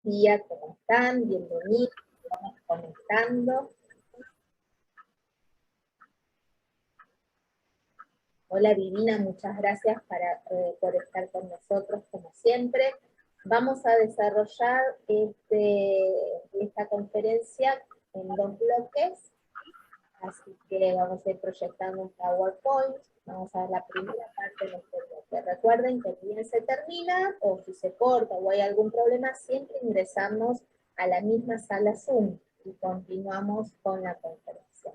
día, ¿cómo están? Bienvenidos, vamos conectando. Hola Divina, muchas gracias por estar con nosotros como siempre. Vamos a desarrollar esta conferencia en 2 bloques, así que vamos a ir proyectando un PowerPoint. Vamos a ver la primera parte de este bloque. Recuerden que bien se termina, o si se corta o hay algún problema, siempre ingresamos a la misma sala Zoom y continuamos con la conferencia.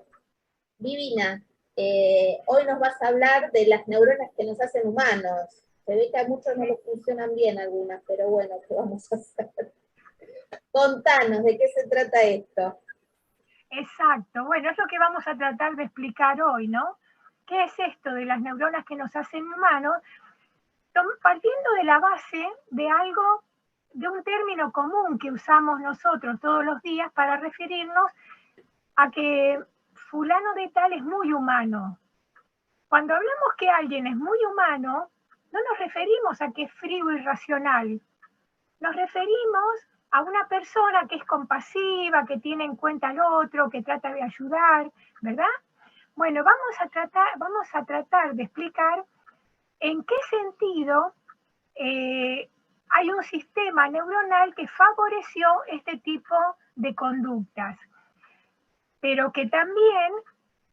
Divina, hoy nos vas a hablar de las neuronas que nos hacen humanos. Se ve que a muchos no les funcionan bien algunas, pero bueno, ¿qué vamos a hacer? Contanos, ¿de qué se trata esto? Exacto, bueno, es lo que vamos a tratar de explicar hoy, ¿no? ¿Qué es esto de las neuronas que nos hacen humanos? Partiendo de la base de algo, de un término común que usamos nosotros todos los días para referirnos a que fulano de tal es muy humano. Cuando hablamos que alguien es muy humano, no nos referimos a que es frío y racional. Nos referimos a una persona que es compasiva, que tiene en cuenta al otro, que trata de ayudar, ¿verdad? Bueno, vamos a tratar de explicar en qué sentido hay un sistema neuronal que favoreció este tipo de conductas, pero que también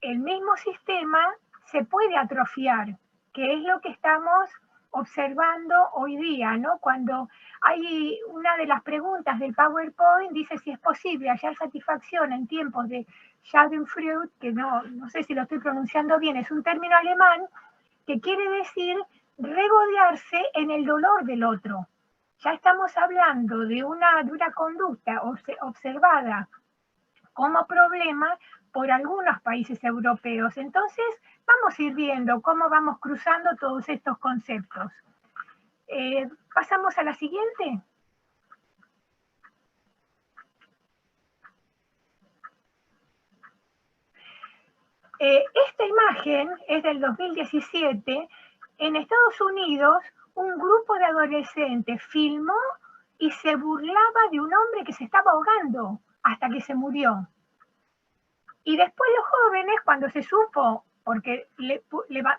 el mismo sistema se puede atrofiar, que es lo que estamos observando hoy día, ¿no? Cuando hay una de las preguntas del PowerPoint, dice si es posible hallar satisfacción en tiempos de Schadenfreude, que no sé si lo estoy pronunciando bien, es un término alemán que quiere decir regodearse en el dolor del otro. Ya estamos hablando de una conducta observada como problema por algunos países europeos. Entonces, vamos a ir viendo cómo vamos cruzando todos estos conceptos. ¿Pasamos a la siguiente? Esta imagen es del 2017. En Estados Unidos, un grupo de adolescentes filmó y se burlaba de un hombre que se estaba ahogando hasta que se murió. Y después los jóvenes, cuando se supo, porque le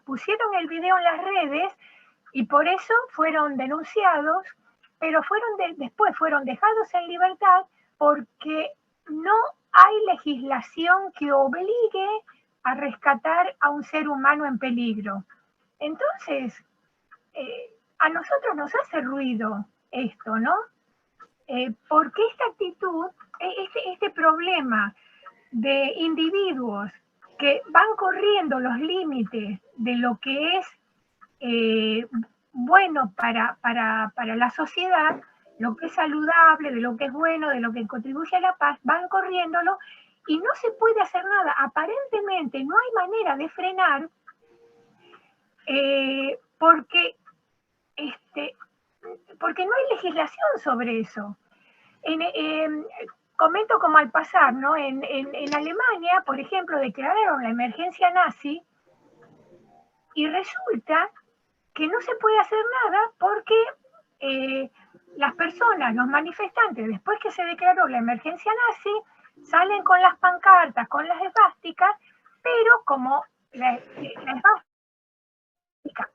pusieron el video en las redes y por eso fueron denunciados, pero después fueron dejados en libertad porque no hay legislación que obligue a rescatar a un ser humano en peligro. Entonces, a nosotros nos hace ruido esto, ¿no? Porque esta actitud, este problema de individuos que van corriendo los límites de lo que es bueno para la sociedad, lo que es saludable, de lo que es bueno, de lo que contribuye a la paz, van corriéndolo y no se puede hacer nada. Aparentemente no hay manera de frenar porque no hay legislación sobre eso. Comento como al pasar, ¿no? En Alemania, por ejemplo, declararon la emergencia nazi y resulta que no se puede hacer nada porque las personas, los manifestantes, después que se declaró la emergencia nazi, salen con las pancartas, con las esvásticas, pero como la esvástica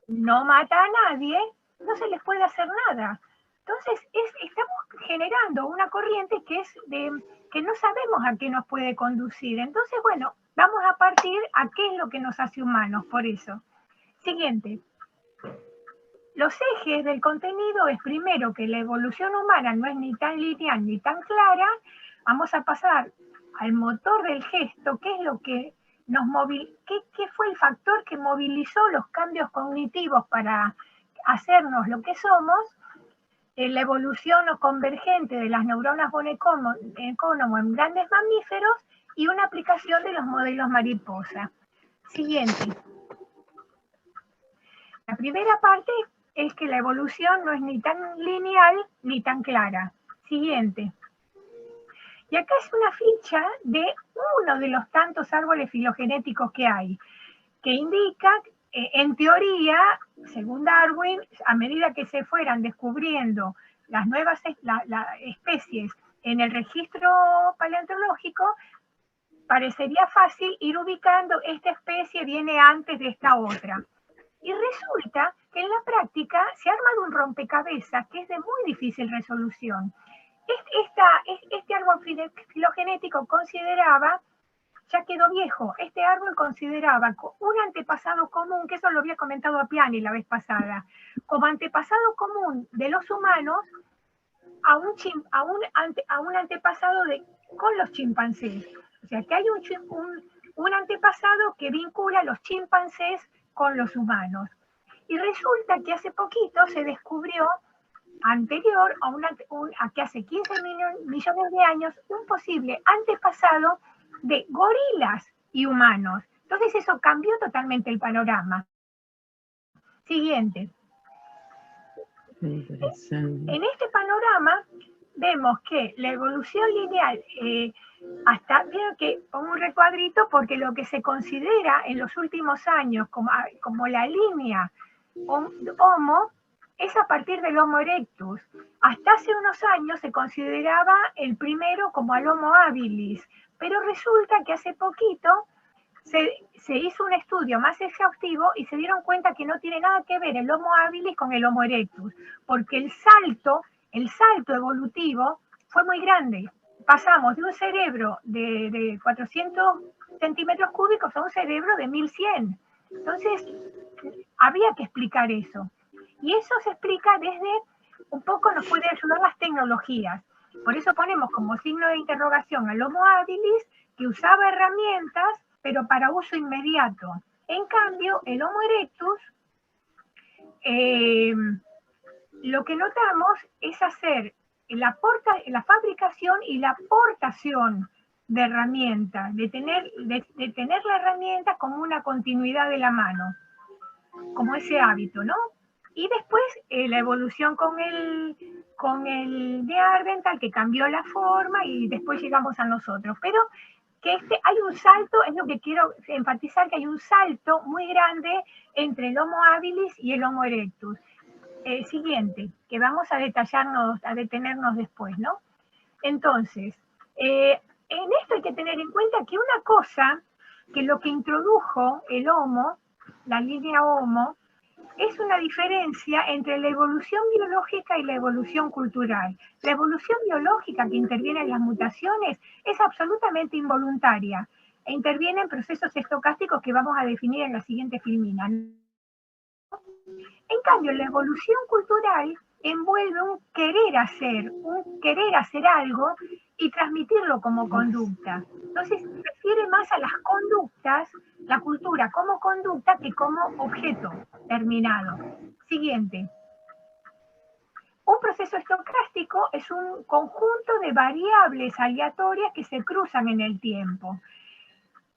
no mata a nadie, no se les puede hacer nada. Entonces, estamos generando una corriente que no sabemos a qué nos puede conducir. Entonces, bueno, vamos a partir a qué es lo que nos hace humanos, por eso. Siguiente. Los ejes del contenido es primero que la evolución humana no es ni tan lineal ni tan clara. Vamos a pasar al motor del gesto, qué es lo que qué fue el factor que movilizó los cambios cognitivos para hacernos lo que somos. La evolución o convergente de las neuronas von Economo en grandes mamíferos y una aplicación de los modelos mariposa. Siguiente. La primera parte es que la evolución no es ni tan lineal ni tan clara. Siguiente. Y acá es una ficha de uno de los tantos árboles filogenéticos que hay, que indica, en teoría, según Darwin, a medida que se fueran descubriendo las nuevas especies en el registro paleontológico, parecería fácil ir ubicando esta especie viene antes de esta otra. Y resulta que en la práctica se ha armado un rompecabezas que es de muy difícil resolución. Este árbol filogenético consideraba, ya quedó viejo, este árbol consideraba un antepasado común, que eso lo había comentado a Piani la vez pasada, como antepasado común de los humanos a un antepasado con los chimpancés. O sea, que hay un antepasado que vincula a los chimpancés con los humanos. Y resulta que hace poquito se descubrió, anterior a que hace 15 millones de años, un posible antepasado de gorilas y humanos. Entonces eso cambió totalmente el panorama. Siguiente. En este panorama vemos que la evolución lineal, hasta veo que pongo un recuadrito porque lo que se considera en los últimos años como la línea Homo es a partir del Homo erectus. Hasta hace unos años se consideraba el primero como al Homo habilis, pero resulta que hace poquito se hizo un estudio más exhaustivo y se dieron cuenta que no tiene nada que ver el Homo habilis con el Homo erectus, porque el salto evolutivo fue muy grande. Pasamos de un cerebro de 400 centímetros cúbicos a un cerebro de 1100. Entonces, había que explicar eso. Y eso se explica desde, un poco nos puede ayudar las tecnologías. Por eso ponemos como signo de interrogación al Homo habilis, que usaba herramientas, pero para uso inmediato. En cambio, el Homo erectus, lo que notamos es hacer la fabricación y la aportación de herramientas, de tener la herramienta como una continuidad de la mano, como ese hábito, ¿no? Y después la evolución con el Neandertal, que cambió la forma y después llegamos a nosotros. Pero que hay un salto, es lo que quiero enfatizar, que hay un salto muy grande entre el Homo habilis y el Homo erectus. Siguiente, que vamos a detenernos después, ¿no? Entonces, en esto hay que tener en cuenta que una cosa, que lo que introdujo el Homo, la línea Homo, es una diferencia entre la evolución biológica y la evolución cultural. La evolución biológica que interviene en las mutaciones es absolutamente involuntaria e interviene en procesos estocásticos que vamos a definir en la siguiente filmina. En cambio, la evolución cultural envuelve un querer hacer algo y transmitirlo como conducta. Entonces, se refiere más a las conductas, la cultura como conducta que como objeto terminado. Siguiente. Un proceso estocástico es un conjunto de variables aleatorias que se cruzan en el tiempo.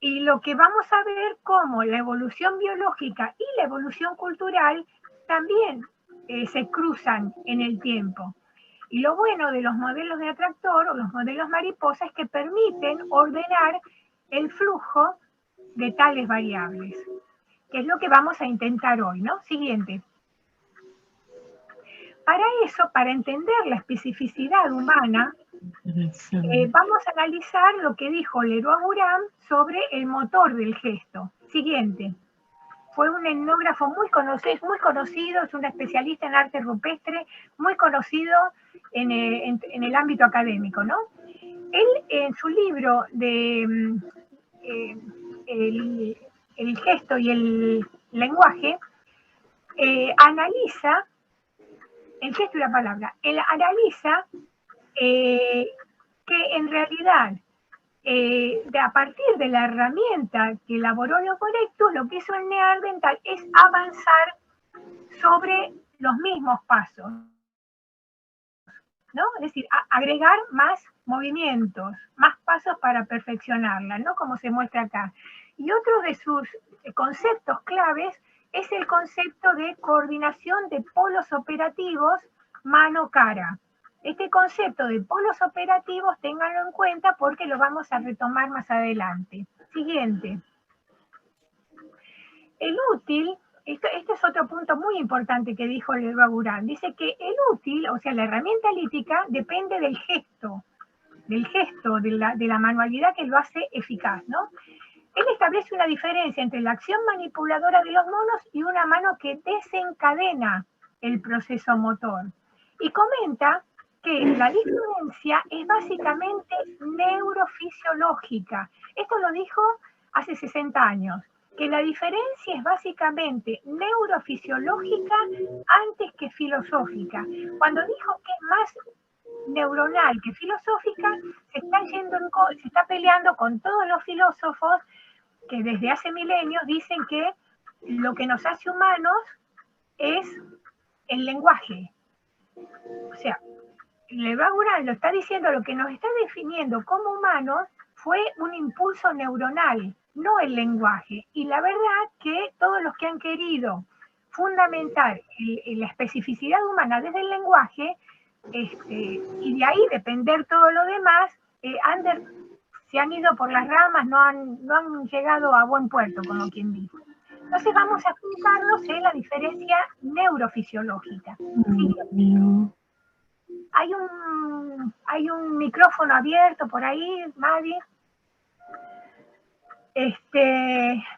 Y lo que vamos a ver como la evolución biológica y la evolución cultural también se cruzan en el tiempo. Y lo bueno de los modelos de atractor o los modelos mariposa es que permiten ordenar el flujo de tales variables, que es lo que vamos a intentar hoy, ¿no? Siguiente. Para eso, para entender la especificidad humana, vamos a analizar lo que dijo Leroi-Gourhan sobre el motor del gesto. Siguiente. Fue un etnógrafo muy conocido, es un especialista en arte rupestre, muy conocido en el ámbito académico, ¿no? Él, en su libro de el gesto y el lenguaje, analiza el gesto y la palabra. Él analiza que en realidad, a partir de la herramienta que elaboró el Homo erectus, lo que hizo el Neandertal es avanzar sobre los mismos pasos, ¿no? Es decir, agregar más movimientos, más pasos para perfeccionarla, ¿no? Como se muestra acá. Y otro de sus conceptos claves es el concepto de coordinación de polos operativos mano-cara. Este concepto de polos operativos, ténganlo en cuenta porque lo vamos a retomar más adelante. Siguiente. El útil Este es otro punto muy importante que dijo Leva Gurán. Dice que el útil, o sea, la herramienta lítica, depende del gesto, de la manualidad que lo hace eficaz, ¿no? Él establece una diferencia entre la acción manipuladora de los monos y una mano que desencadena el proceso motor. Y comenta que la diferencia es básicamente neurofisiológica. Esto lo dijo hace 60 años, que la diferencia es básicamente neurofisiológica antes que filosófica. Cuando dijo que es más neuronal que filosófica, se está peleando con todos los filósofos que desde hace milenios dicen que lo que nos hace humanos es el lenguaje. O sea, Leva Gurán lo está diciendo, lo que nos está definiendo como humanos fue un impulso neuronal, no el lenguaje. Y la verdad que todos los que han querido fundamentar la especificidad humana desde el lenguaje, y de ahí depender todo lo demás, se han ido por las ramas, no han llegado a buen puerto, como quien dice. Entonces vamos a fijarnos en la diferencia neurofisiológica. Sí. Hay un micrófono abierto por ahí, Mavi.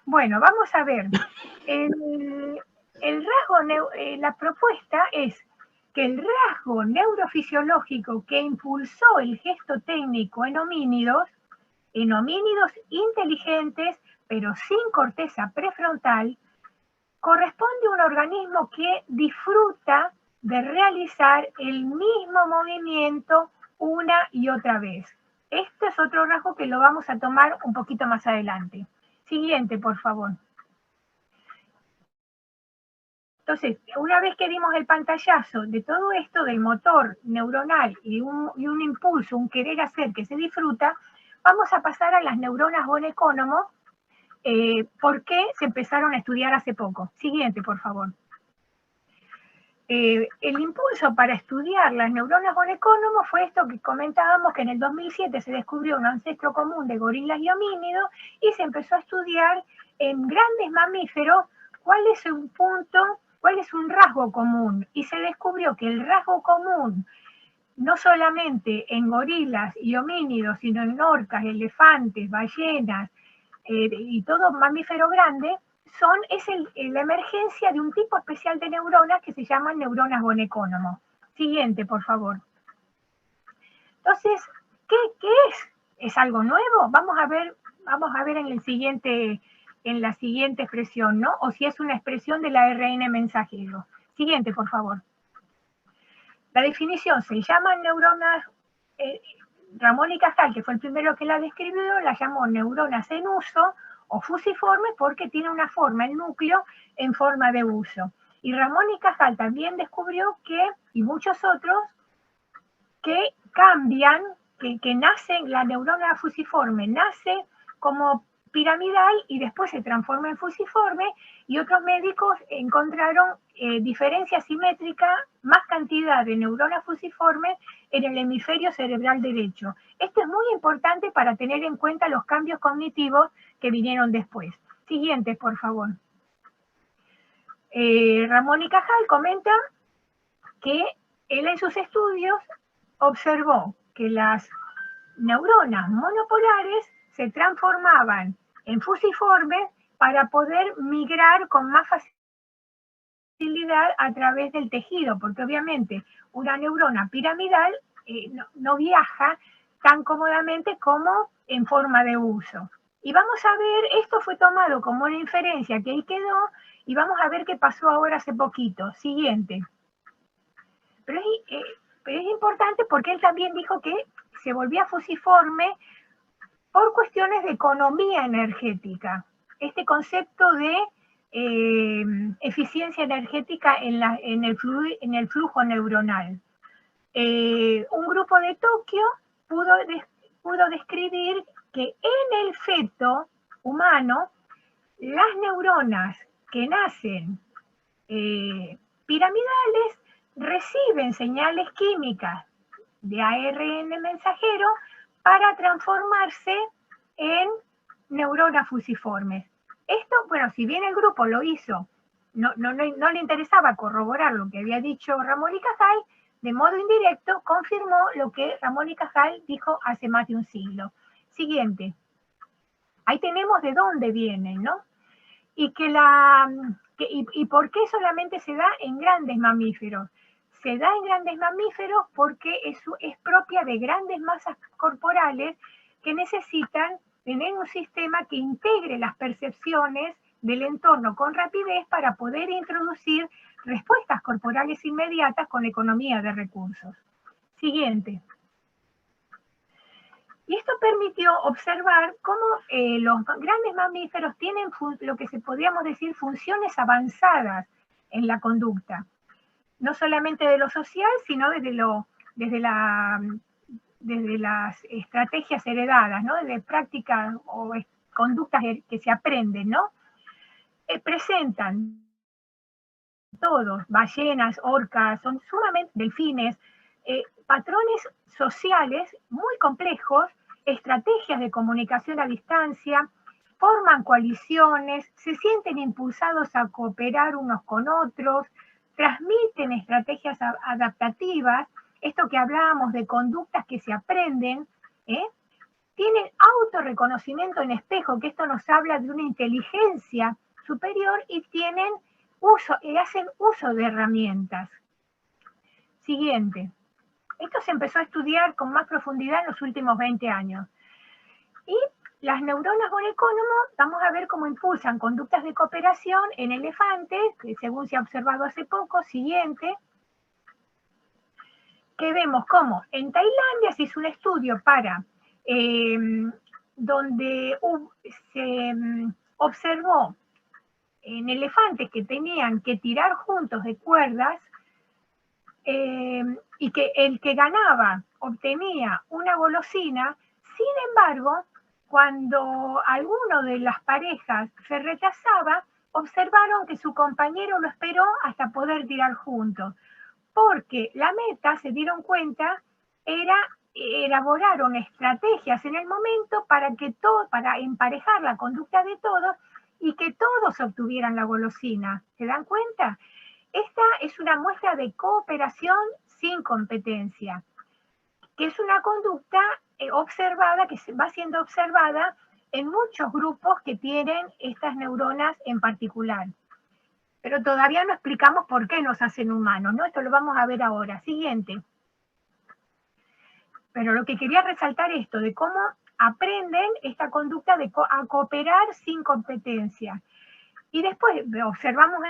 Bueno, vamos a ver. La propuesta es que el rasgo neurofisiológico que impulsó el gesto técnico en homínidos inteligentes, pero sin corteza prefrontal, corresponde a un organismo que disfruta de realizar el mismo movimiento una y otra vez. Este es otro rasgo que lo vamos a tomar un poquito más adelante. Siguiente, por favor. Entonces, una vez que dimos el pantallazo de todo esto del motor neuronal y un impulso, un querer hacer que se disfruta, vamos a pasar a las neuronas von Economo, porque se empezaron a estudiar hace poco. Siguiente, por favor. El impulso para estudiar las neuronas von Economo fue esto que comentábamos, que en el 2007 se descubrió un ancestro común de gorilas y homínidos y se empezó a estudiar en grandes mamíferos cuál es un rasgo común. Y se descubrió que el rasgo común, no solamente en gorilas y homínidos, sino en orcas, elefantes, ballenas y todo mamífero grande, es la emergencia de un tipo especial de neuronas que se llaman neuronas von Economo. Siguiente, por favor. Entonces, ¿qué es? ¿Es algo nuevo? Vamos a ver en la siguiente expresión, ¿no? O si es una expresión del ARN mensajero. Siguiente, por favor. La definición se llama neuronas, Ramón y Cajal, que fue el primero que la describió, la llamó neuronas en uso o fusiformes porque tiene una forma, el núcleo, en forma de uso. Y Ramón y Cajal también descubrió y muchos otros, que cambian, que nacen, la neurona fusiforme nace como piramidal y después se transforma en fusiforme, y otros médicos encontraron diferencia simétrica, más cantidad de neuronas fusiformes en el hemisferio cerebral derecho. Esto es muy importante para tener en cuenta los cambios cognitivos que vinieron después. Siguiente, por favor. Ramón y Cajal comenta que él en sus estudios observó que las neuronas monopolares se transformaban en fusiformes para poder migrar con más facilidad a través del tejido, porque obviamente una neurona piramidal no viaja tan cómodamente como en forma de uso. Y vamos a ver, esto fue tomado como una inferencia que ahí quedó, y vamos a ver qué pasó ahora hace poquito. Siguiente. Pero es importante porque él también dijo que se volvía fusiforme por cuestiones de economía energética. Este concepto de eficiencia energética en el flujo neuronal. Un grupo de Tokio pudo describir que en el feto humano las neuronas que nacen piramidales reciben señales químicas de ARN mensajero para transformarse en neuronas fusiformes. Esto, bueno, si bien el grupo lo hizo no le interesaba corroborar lo que había dicho Ramón y Cajal, de modo indirecto confirmó lo que Ramón y Cajal dijo hace más de un siglo. Siguiente. Ahí tenemos de dónde vienen, ¿no? Y por qué solamente se da en grandes mamíferos. Se da en grandes mamíferos porque es propia de grandes masas corporales que necesitan tener un sistema que integre las percepciones del entorno con rapidez para poder introducir respuestas corporales inmediatas con economía de recursos. Siguiente. Y esto permitió observar cómo los grandes mamíferos tienen lo que se podríamos decir funciones avanzadas en la conducta. No solamente de lo social, sino desde las estrategias heredadas, ¿no? Desde prácticas o conductas que se aprenden, ¿no? Presentan todos, ballenas, orcas, son sumamente delfines, patrones sociales muy complejos, estrategias de comunicación a distancia, forman coaliciones, se sienten impulsados a cooperar unos con otros, transmiten estrategias adaptativas, esto que hablábamos de conductas que se aprenden, tienen autorreconocimiento en espejo, que esto nos habla de una inteligencia superior y hacen uso de herramientas. Siguiente. Esto se empezó a estudiar con más profundidad en los últimos 20 años. Y las neuronas bonecónomo, vamos a ver cómo impulsan conductas de cooperación en elefantes, que según se ha observado hace poco. Siguiente. Que vemos cómo en Tailandia se hizo un estudio donde se observó en elefantes que tenían que tirar juntos de cuerdas y que el que ganaba obtenía una golosina. Sin embargo, cuando alguno de las parejas se retrasaba, observaron que su compañero lo esperó hasta poder tirar juntos, porque la meta, se dieron cuenta, era elaboraron estrategias en el momento para emparejar la conducta de todos y que todos obtuvieran la golosina. ¿Se dan cuenta? Esta es una muestra de cooperación sin competencia, que es una conducta observada, que va siendo observada en muchos grupos que tienen estas neuronas en particular. Pero todavía no explicamos por qué nos hacen humanos, ¿no? Esto lo vamos a ver ahora. Siguiente. Pero lo que quería resaltar esto, de cómo aprenden esta conducta a cooperar sin competencia. Y después observamos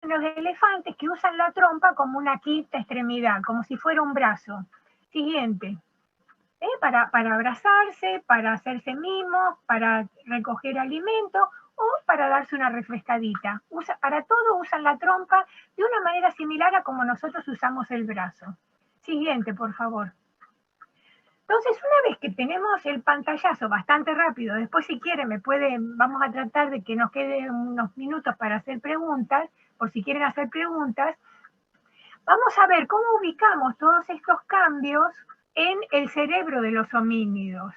en los elefantes que usan la trompa como una quinta extremidad, como si fuera un brazo. Siguiente. Para abrazarse, para hacerse mimos, para recoger alimento o para darse una refrescadita. Para todo usan la trompa de una manera similar a como nosotros usamos el brazo. Siguiente, por favor. Entonces, una vez que tenemos el pantallazo bastante rápido, después si quieren vamos a tratar de que nos queden unos minutos para hacer preguntas, por si quieren hacer preguntas. Vamos a ver cómo ubicamos todos estos cambios en el cerebro de los homínidos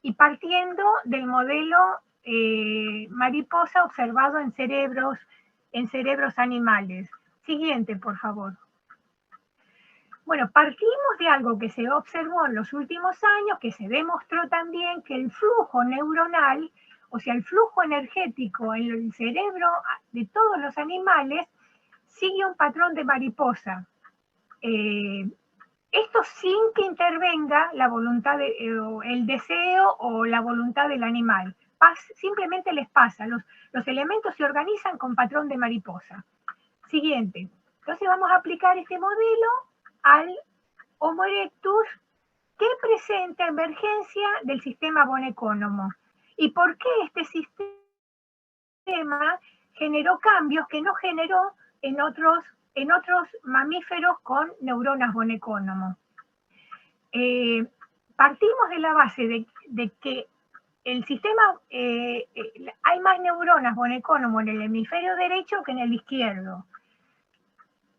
y partiendo del modelo mariposa observado en cerebros animales. Siguiente, por favor. Bueno, partimos de algo que se observó en los últimos años, que se demostró también que el flujo neuronal, o sea, el flujo energético en el cerebro de todos los animales, sigue un patrón de mariposa. Esto sin que intervenga la voluntad, el deseo o la voluntad del animal. Simplemente les pasa, los elementos se organizan con patrón de mariposa. Siguiente. Entonces vamos a aplicar este modelo al Homo erectus que presenta emergencia del sistema bonecónomo. ¿Y por qué este sistema generó cambios que no generó en otros mamíferos con neuronas bonecónomo? Partimos de la base de que el sistema, hay más neuronas bonecónomo en el hemisferio derecho que en el izquierdo.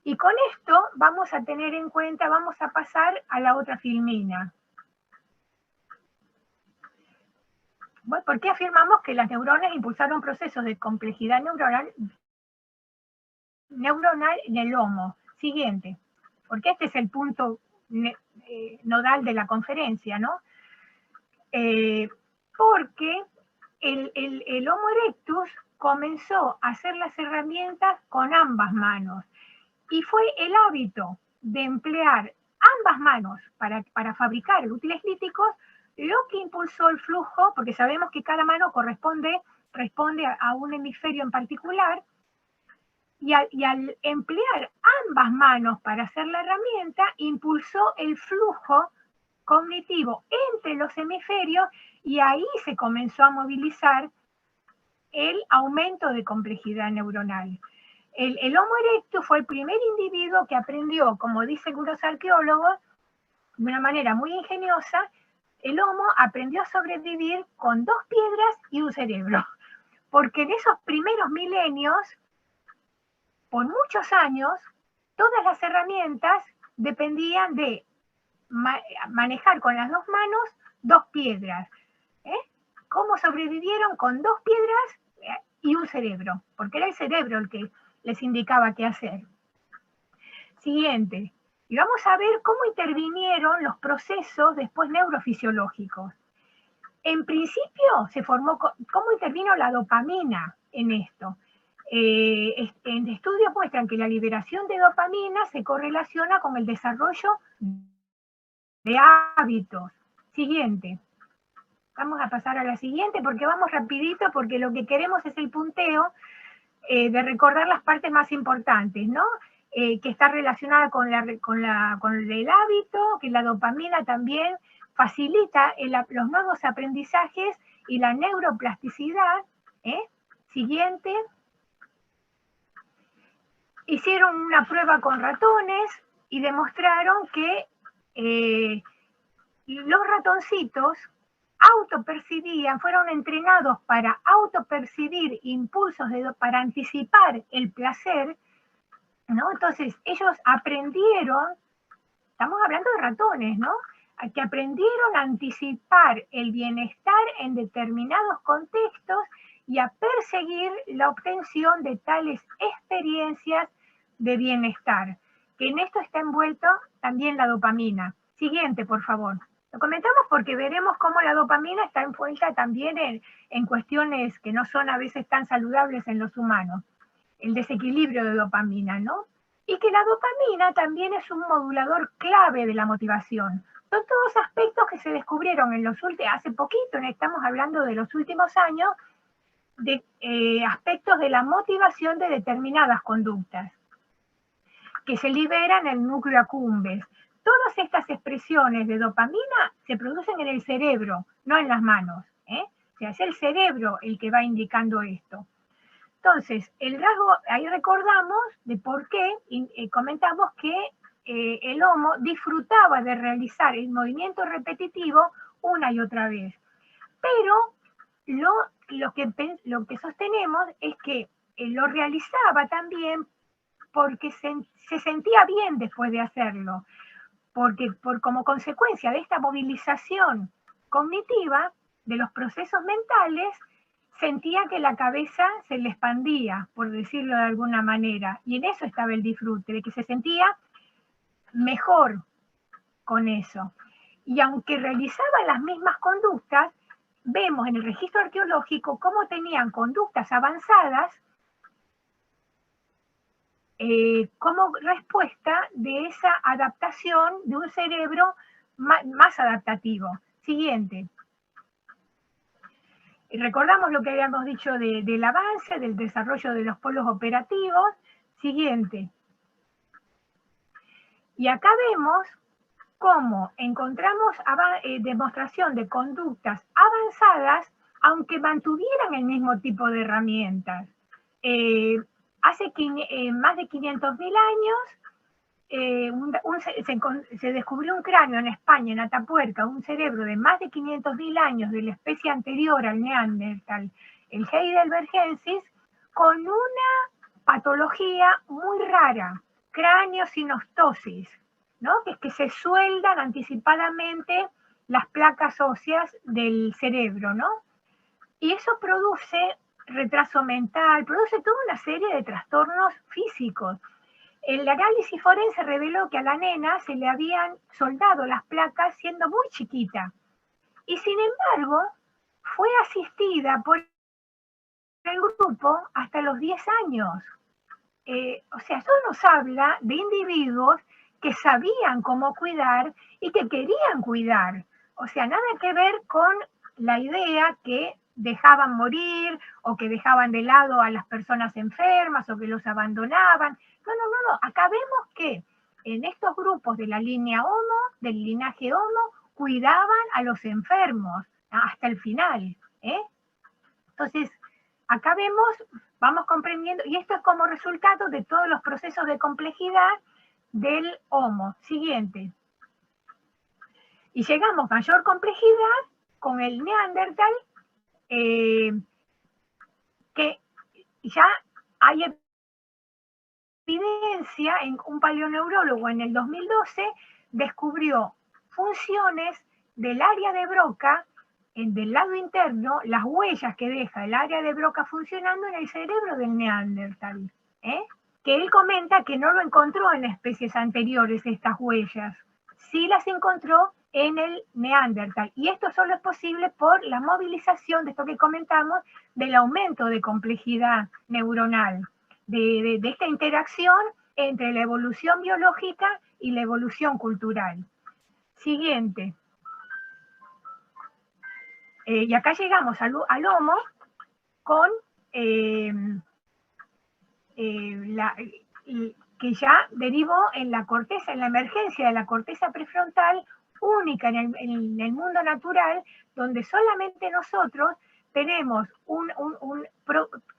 Y con esto vamos a tener en cuenta, vamos a pasar a la otra filmina. Bueno, ¿por qué afirmamos que las neuronas impulsaron procesos de complejidad neuronal neuronal en el Homo. Siguiente, porque este es el punto nodal de la conferencia, ¿no? Porque el Homo erectus comenzó a hacer las herramientas con ambas manos y fue el hábito de emplear ambas manos para fabricar útiles líticos lo que impulsó el flujo, porque sabemos que cada mano responde a un hemisferio en particular, y al emplear ambas manos para hacer la herramienta, impulsó el flujo cognitivo entre los hemisferios y ahí se comenzó a movilizar el aumento de complejidad neuronal. El Homo erectus fue el primer individuo que aprendió, como dicen los arqueólogos, de una manera muy ingeniosa, el Homo aprendió a sobrevivir con 2 piedras y un cerebro, porque en esos primeros milenios, por muchos años, todas las herramientas dependían de manejar con las 2 manos 2 piedras. ¿Cómo sobrevivieron con 2 piedras y un cerebro? Porque era el cerebro el que les indicaba qué hacer. Siguiente. Y vamos a ver cómo intervinieron los procesos después neurofisiológicos. En principio se formó, ¿cómo intervino la dopamina en esto? En estudios muestran que la liberación de dopamina se correlaciona con el desarrollo de hábitos. Siguiente. Vamos a pasar a la siguiente porque vamos rapidito, porque lo que queremos es el punteo de recordar las partes más importantes, ¿no? Que está relacionada con el hábito, que la dopamina también facilita los nuevos aprendizajes y la neuroplasticidad. Siguiente. Hicieron una prueba con ratones y demostraron que los ratoncitos autopercibían, fueron entrenados para autopercibir impulsos, para anticipar el placer, ¿no? Entonces, ellos aprendieron, estamos hablando de ratones, ¿no? Que aprendieron a anticipar el bienestar en determinados contextos y a perseguir la obtención de tales experiencias de bienestar, que en esto está envuelto también la dopamina. Siguiente, por favor. Lo comentamos porque veremos cómo la dopamina está envuelta también en cuestiones que no son a veces tan saludables en los humanos. El desequilibrio de dopamina, ¿no? Y que la dopamina también es un modulador clave de la motivación. Son todos aspectos que se descubrieron hace poquito, estamos hablando de los últimos años, de aspectos de la motivación de determinadas conductas que se liberan en el núcleo accumbens. Todas estas expresiones de dopamina se producen en el cerebro, no en las manos. O sea, es el cerebro el que va indicando esto. Entonces, el rasgo, ahí recordamos de por qué, y comentamos que el Homo disfrutaba de realizar el movimiento repetitivo una y otra vez. Pero lo que sostenemos es que lo realizaba también porque se sentía bien después de hacerlo. Porque como consecuencia de esta movilización cognitiva de los procesos mentales, sentía que la cabeza se le expandía, por decirlo de alguna manera, y en eso estaba el disfrute, de que se sentía mejor con eso. Y aunque realizaban las mismas conductas, vemos en el registro arqueológico cómo tenían conductas avanzadas como respuesta de esa adaptación de un cerebro más adaptativo. Siguiente. Recordamos lo que habíamos dicho del avance, del desarrollo de los polos operativos. Siguiente. Y acá vemos cómo encontramos demostración de conductas avanzadas, aunque mantuvieran el mismo tipo de herramientas. Hace más de 500.000 años se descubrió un cráneo en España, en Atapuerca, un cerebro de más de 500.000 años de la especie anterior al Neandertal, el heidelbergensis, con una patología muy rara, craniosinostosis, ¿no? Que es que se sueldan anticipadamente las placas óseas del cerebro, ¿no? Y eso produce retraso mental, produce toda una serie de trastornos físicos. El análisis forense reveló que a la nena se le habían soldado las placas siendo muy chiquita. Y sin embargo, fue asistida por el grupo hasta los 10 años. O sea, esto nos habla de individuos que sabían cómo cuidar y que querían cuidar. O sea, nada que ver con la idea que dejaban morir o que dejaban de lado a las personas enfermas o que los abandonaban. No. Acá vemos que en estos grupos de la línea Homo, del linaje Homo, cuidaban a los enfermos hasta el final. Entonces, acá vamos comprendiendo, y esto es como resultado de todos los procesos de complejidad del Homo. Siguiente. Y llegamos a mayor complejidad con el Neandertal, que ya hay evidencia, en un paleoneurólogo en el 2012 descubrió funciones del área de Broca, del lado interno, las huellas que deja el área de Broca funcionando en el cerebro del Neandertal, que él comenta que no lo encontró en especies anteriores estas huellas, sí las encontró en el Neandertal, y esto solo es posible por la movilización de esto que comentamos, del aumento de complejidad neuronal, de esta interacción entre la evolución biológica y la evolución cultural. Siguiente. Y acá llegamos al Homo con que ya derivó en la corteza, en la emergencia de la corteza prefrontal única en el mundo natural, donde solamente nosotros tenemos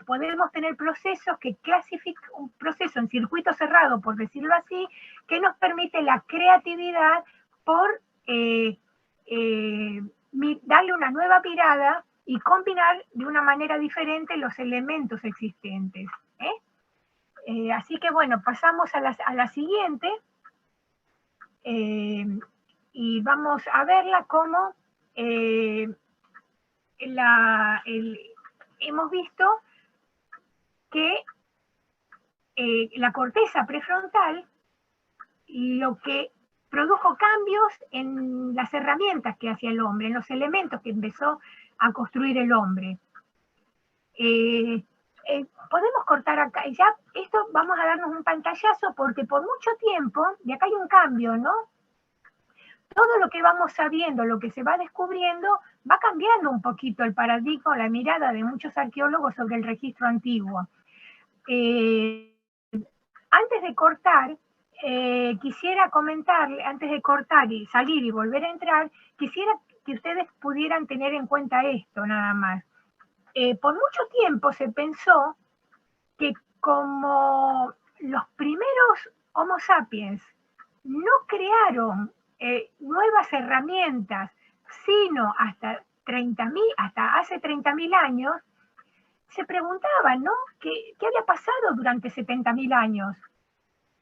podemos tener procesos que clasifican, un proceso en circuito cerrado, por decirlo así, que nos permite la creatividad por darle una nueva mirada y combinar de una manera diferente los elementos existentes. Así que bueno, pasamos a la siguiente y vamos a verla como hemos visto que la corteza prefrontal lo que produjo cambios en las herramientas que hacía el hombre, en los elementos que empezó a construir el hombre. Podemos cortar acá, y ya esto vamos a darnos un pantallazo porque por mucho tiempo, y acá hay un cambio, ¿no? Todo lo que vamos sabiendo, lo que se va descubriendo, va cambiando un poquito el paradigma, la mirada de muchos arqueólogos sobre el registro antiguo. Antes de cortar, quisiera comentarle, antes de cortar y salir y volver a entrar, quisiera que ustedes pudieran tener en cuenta esto nada más. Por mucho tiempo se pensó que como los primeros Homo sapiens no crearon nuevas herramientas, sino hasta hace 30.000 años, se preguntaban, ¿no? ¿Qué había pasado durante 70.000 años?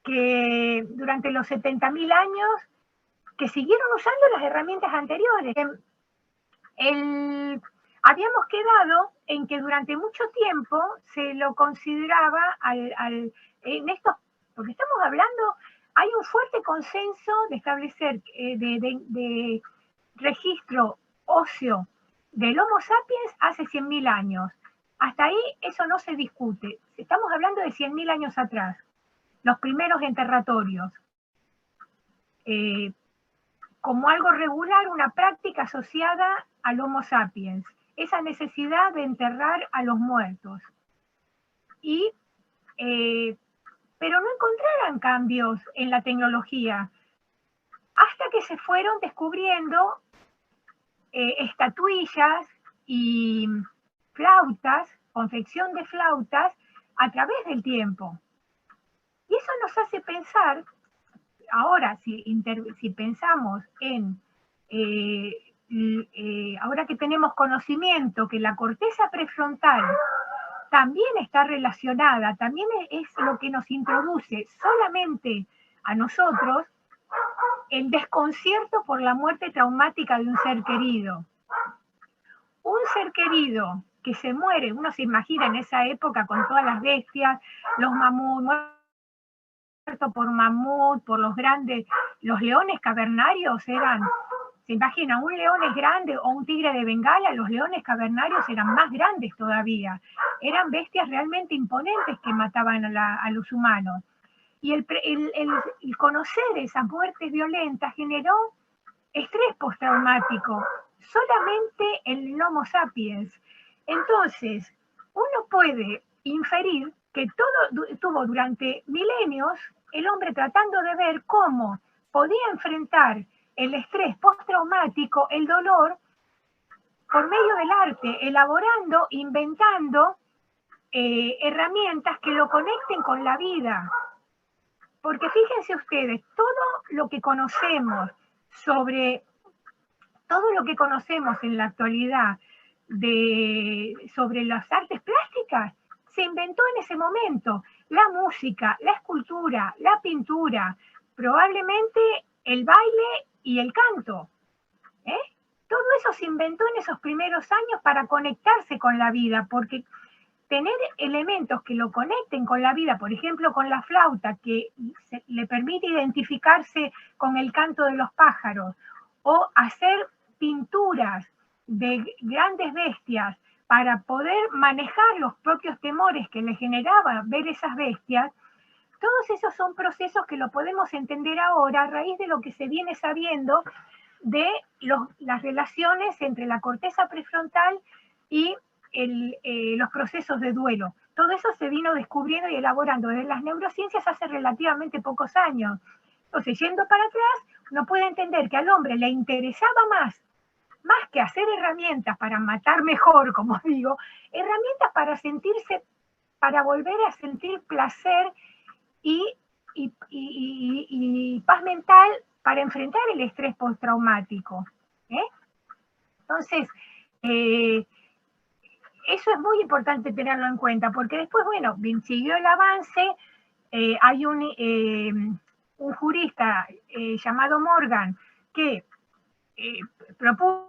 Que durante los 70.000 años que siguieron usando las herramientas anteriores. Habíamos quedado en que durante mucho tiempo se lo consideraba en estos, porque estamos hablando, hay un fuerte consenso de establecer, de registro óseo del Homo sapiens hace 100.000 años. Hasta ahí eso no se discute. Estamos hablando de 100.000 años atrás, los primeros enterratorios. Como algo regular, una práctica asociada al Homo sapiens. Esa necesidad de enterrar a los muertos. Pero no encontraron cambios en la tecnología, hasta que se fueron descubriendo estatuillas y flautas, confección de flautas, a través del tiempo. Y eso nos hace pensar, ahora si pensamos en, ahora que tenemos conocimiento que la corteza prefrontal también está relacionada, también es lo que nos introduce solamente a nosotros el desconcierto por la muerte traumática de un ser querido. Un ser querido que se muere. Uno se imagina en esa época con todas las bestias, los mamuts, muertos por mamut, por los grandes, los leones cavernarios eran, se imagina, un león es grande o un tigre de Bengala, los leones cavernarios eran más grandes todavía. Eran bestias realmente imponentes que mataban a los humanos. Y el conocer esas muertes violentas generó estrés postraumático, solamente en el Homo sapiens. Entonces, uno puede inferir que todo tuvo durante milenios el hombre tratando de ver cómo podía enfrentar el estrés postraumático, el dolor, por medio del arte, elaborando, inventando herramientas que lo conecten con la vida. Porque fíjense ustedes, todo lo que conocemos en la actualidad sobre las artes plásticas se inventó en ese momento. La música, la escultura, la pintura, probablemente el baile y el canto. Todo eso se inventó en esos primeros años para conectarse con la vida, porque tener elementos que lo conecten con la vida, por ejemplo con la flauta, que le permite identificarse con el canto de los pájaros, o hacer pinturas de grandes bestias para poder manejar los propios temores que le generaba ver esas bestias, todos esos son procesos que lo podemos entender ahora a raíz de lo que se viene sabiendo de las relaciones entre la corteza prefrontal y los procesos de duelo. Todo eso se vino descubriendo y elaborando desde las neurociencias hace relativamente pocos años. Entonces, yendo para atrás, uno puede entender que al hombre le interesaba más que hacer herramientas para matar mejor, como digo, herramientas para sentirse, para volver a sentir placer y paz mental para enfrentar el estrés postraumático. Entonces, eso es muy importante tenerlo en cuenta, porque después, bueno, siguió el avance, hay un jurista llamado Morgan que propuso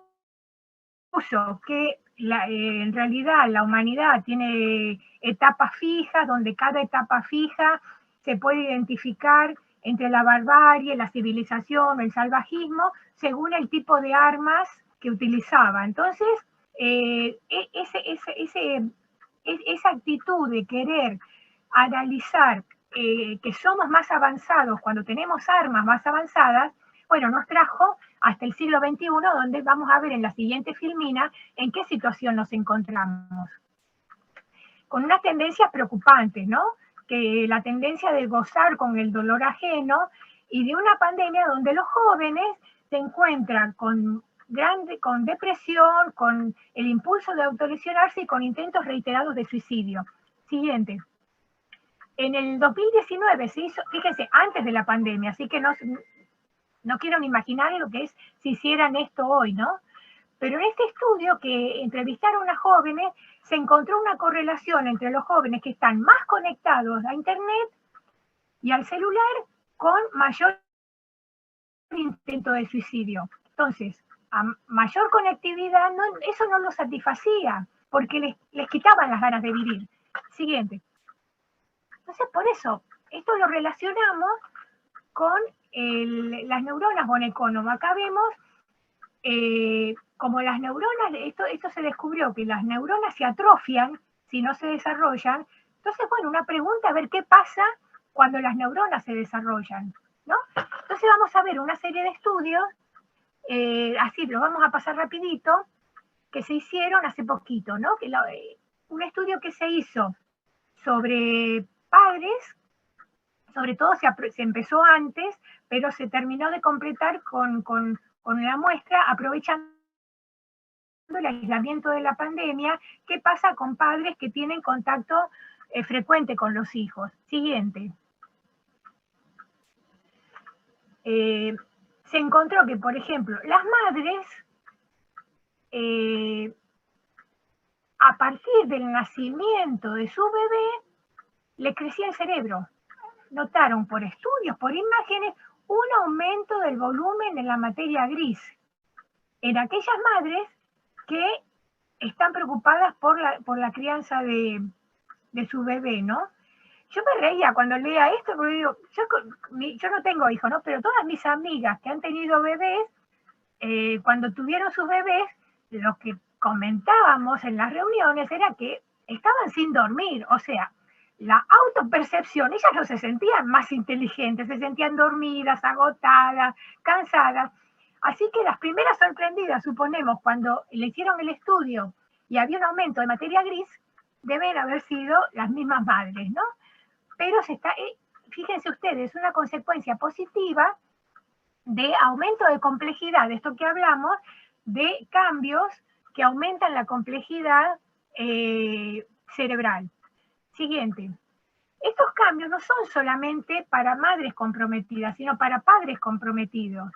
que en realidad la humanidad tiene etapas fijas, donde cada etapa fija se puede identificar entre la barbarie, la civilización, el salvajismo, según el tipo de armas que utilizaba. Entonces, esa actitud de querer analizar que somos más avanzados cuando tenemos armas más avanzadas, bueno, nos trajo hasta el siglo XXI, donde vamos a ver en la siguiente filmina en qué situación nos encontramos. Con unas tendencias preocupantes, ¿no? Que la tendencia de gozar con el dolor ajeno y de una pandemia donde los jóvenes se encuentran con depresión, con el impulso de autolesionarse y con intentos reiterados de suicidio. Siguiente. En el 2019 se hizo, fíjense, antes de la pandemia, así que no quiero ni imaginar lo que es si hicieran esto hoy, ¿no? Pero en este estudio que entrevistaron a jóvenes, se encontró una correlación entre los jóvenes que están más conectados a Internet y al celular con mayor intento de suicidio. Entonces, a mayor conectividad, eso no los satisfacía, porque les quitaban las ganas de vivir. Siguiente. Entonces, por eso, esto lo relacionamos con las neuronas von Econom. Acá vemos como las neuronas, esto se descubrió que las neuronas se atrofian si no se desarrollan. Entonces, bueno, una pregunta, a ver qué pasa cuando las neuronas se desarrollan, ¿no? Entonces vamos a ver una serie de estudios, así lo vamos a pasar rapidito, que se hicieron hace poquito, ¿no? Un estudio que se hizo sobre padres, sobre todo se empezó antes, pero se terminó de completar con la muestra, aprovechando el aislamiento de la pandemia, qué pasa con padres que tienen contacto frecuente con los hijos. Siguiente. Se encontró que, por ejemplo, las madres, a partir del nacimiento de su bebé, le crecía el cerebro. Notaron por estudios, por imágenes, un aumento del volumen de la materia gris en aquellas madres que están preocupadas por la crianza de su bebé, ¿no? Yo me reía cuando leía esto, porque digo, yo no tengo hijos, ¿no? Pero todas mis amigas que han tenido bebés, cuando tuvieron sus bebés, lo que comentábamos en las reuniones era que estaban sin dormir, o sea, la autopercepción, ellas no se sentían más inteligentes, se sentían dormidas, agotadas, cansadas. Así que las primeras sorprendidas, suponemos, cuando le hicieron el estudio y había un aumento de materia gris, deben haber sido las mismas madres, ¿no? Pero fíjense ustedes, una consecuencia positiva de aumento de complejidad, de esto que hablamos, de cambios que aumentan la complejidad cerebral. Siguiente. Estos cambios no son solamente para madres comprometidas, sino para padres comprometidos.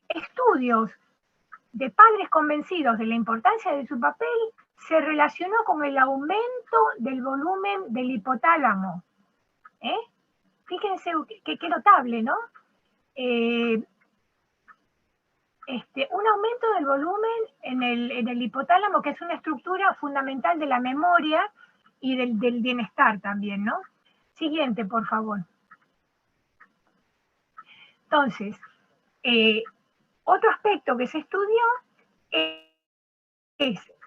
Estudios de padres convencidos de la importancia de su papel se relacionó con el aumento del volumen del hipotálamo. Fíjense qué notable, ¿no? Un aumento del volumen en el hipotálamo, que es una estructura fundamental de la memoria y del bienestar también, ¿no? Siguiente, por favor. Entonces, otro aspecto que se estudió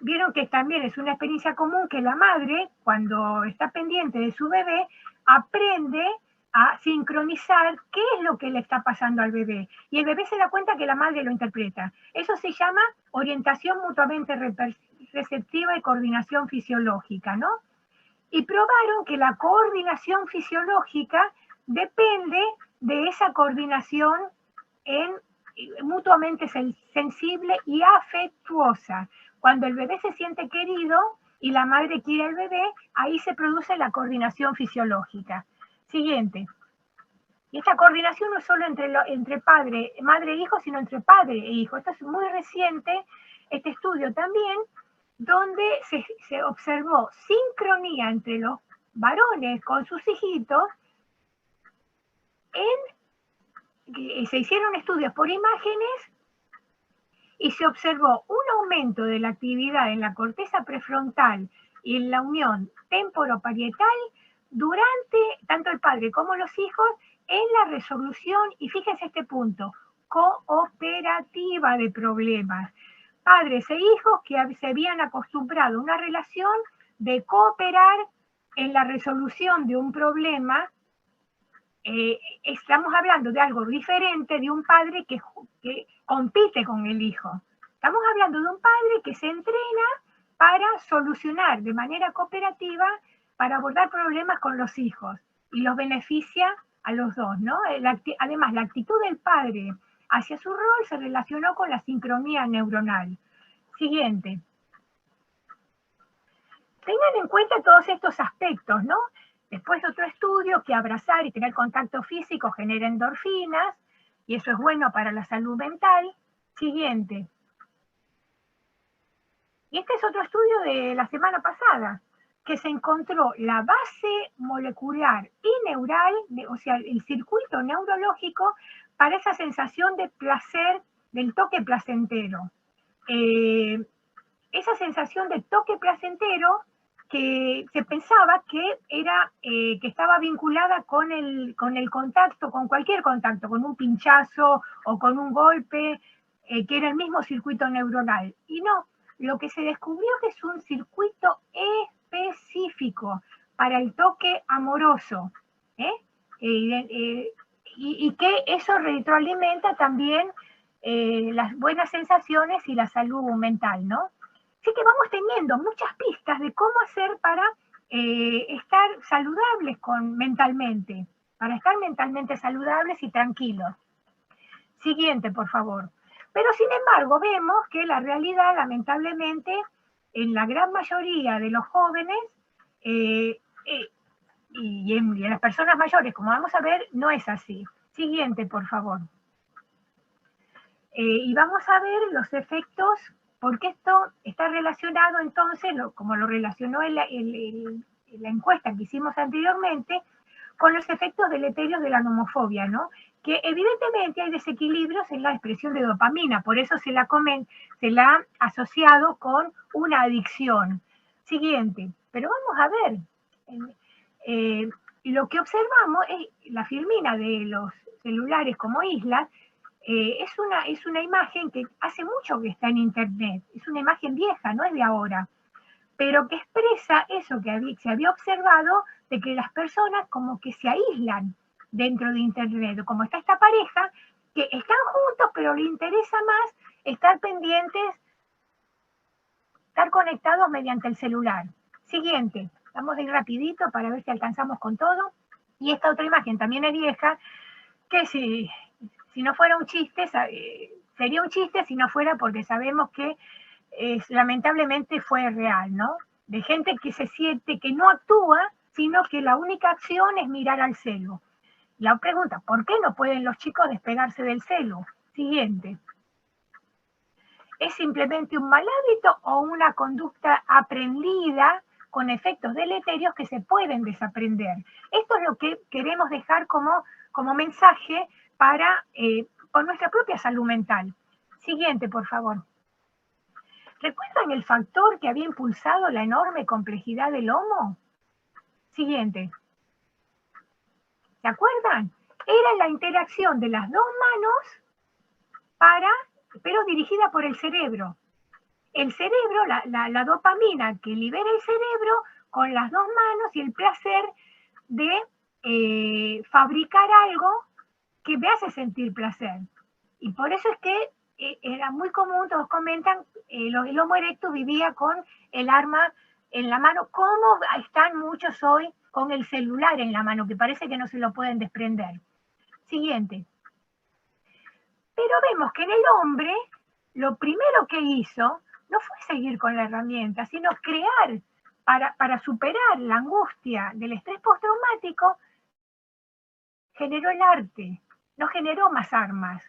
vieron que también es una experiencia común que la madre, cuando está pendiente de su bebé, aprende a sincronizar qué es lo que le está pasando al bebé. Y el bebé se da cuenta que la madre lo interpreta. Eso se llama orientación mutuamente receptiva y coordinación fisiológica, ¿no? Y probaron que la coordinación fisiológica depende de esa coordinación mutuamente sensible y afectuosa. Cuando el bebé se siente querido y la madre quiere al bebé, ahí se produce la coordinación fisiológica. Siguiente. Y esta coordinación no es solo entre madre e hijo, sino entre padre e hijo. Esto es muy reciente, este estudio también, donde se observó sincronía entre los varones con sus hijitos. Se hicieron estudios por imágenes y se observó un aumento de la actividad en la corteza prefrontal y en la unión temporoparietal durante tanto el padre como los hijos en la resolución, y fíjense este punto, cooperativa de problemas. Padres e hijos que se habían acostumbrado a una relación de cooperar en la resolución de un problema. Estamos hablando de algo diferente de un padre que compite con el hijo. Estamos hablando de un padre que se entrena para solucionar de manera cooperativa, para abordar problemas con los hijos, y los beneficia a los dos, ¿no? Además, la actitud del padre hacia su rol se relacionó con la sincronía neuronal. Siguiente. Tengan en cuenta todos estos aspectos, ¿no? Después otro estudio, que abrazar y tener contacto físico genera endorfinas, y eso es bueno para la salud mental. Siguiente. Y este es otro estudio de la semana pasada, que se encontró la base molecular y neural, o sea, el circuito neurológico para esa sensación de placer, del toque placentero. Esa sensación de toque placentero que se pensaba que estaba vinculada con el contacto, con cualquier contacto, con un pinchazo o con un golpe, que era el mismo circuito neuronal. Y no, lo que se descubrió que es un circuito específico para el toque amoroso, y que eso retroalimenta también las buenas sensaciones y la salud mental, ¿no? Así que vamos teniendo muchas pistas de cómo hacer para estar saludables mentalmente, para estar mentalmente saludables y tranquilos. Siguiente, por favor. Pero sin embargo, vemos que la realidad, lamentablemente, en la gran mayoría de los jóvenes y en las personas mayores, como vamos a ver, no es así. Siguiente, por favor. Y vamos a ver los efectos, porque esto está relacionado entonces, como lo relacionó en la encuesta que hicimos anteriormente, con los efectos deleterios de la nomofobia, ¿no? que evidentemente hay desequilibrios en la expresión de dopamina, por eso se la ha asociado con una adicción. Siguiente, pero vamos a ver, lo que observamos es la filmina de los celulares como islas, es una imagen que hace mucho que está en internet, es una imagen vieja, no es de ahora, pero que expresa eso que se había observado de que las personas como que se aíslan dentro de internet, como está esta pareja, que están juntos, pero le interesa más estar pendientes, estar conectados mediante el celular. Siguiente, vamos a ir rapidito para ver si alcanzamos con todo. Y esta otra imagen también es vieja, que si no fuera un chiste, sería un chiste si no fuera porque sabemos que lamentablemente fue real, ¿no? De gente que se siente que no actúa, sino que la única acción es mirar al celu. La pregunta, ¿por qué no pueden los chicos despegarse del celu? Siguiente. ¿Es simplemente un mal hábito o una conducta aprendida con efectos deleterios que se pueden desaprender? Esto es lo que queremos dejar como mensaje por nuestra propia salud mental. Siguiente, por favor. ¿Recuerdan el factor que había impulsado la enorme complejidad del Homo? Siguiente. ¿Se acuerdan? Era la interacción de las dos manos pero dirigida por el cerebro. El cerebro, la dopamina que libera el cerebro con las dos manos y el placer de fabricar algo que me hace sentir placer. Y por eso es que era muy común, todos comentan, el Homo erectus vivía con el arma en la mano, como están muchos hoy con el celular en la mano, que parece que no se lo pueden desprender. Siguiente. Pero vemos que en el hombre, lo primero que hizo no fue seguir con la herramienta, sino crear, para superar la angustia del estrés postraumático, generó el arte, no generó más armas.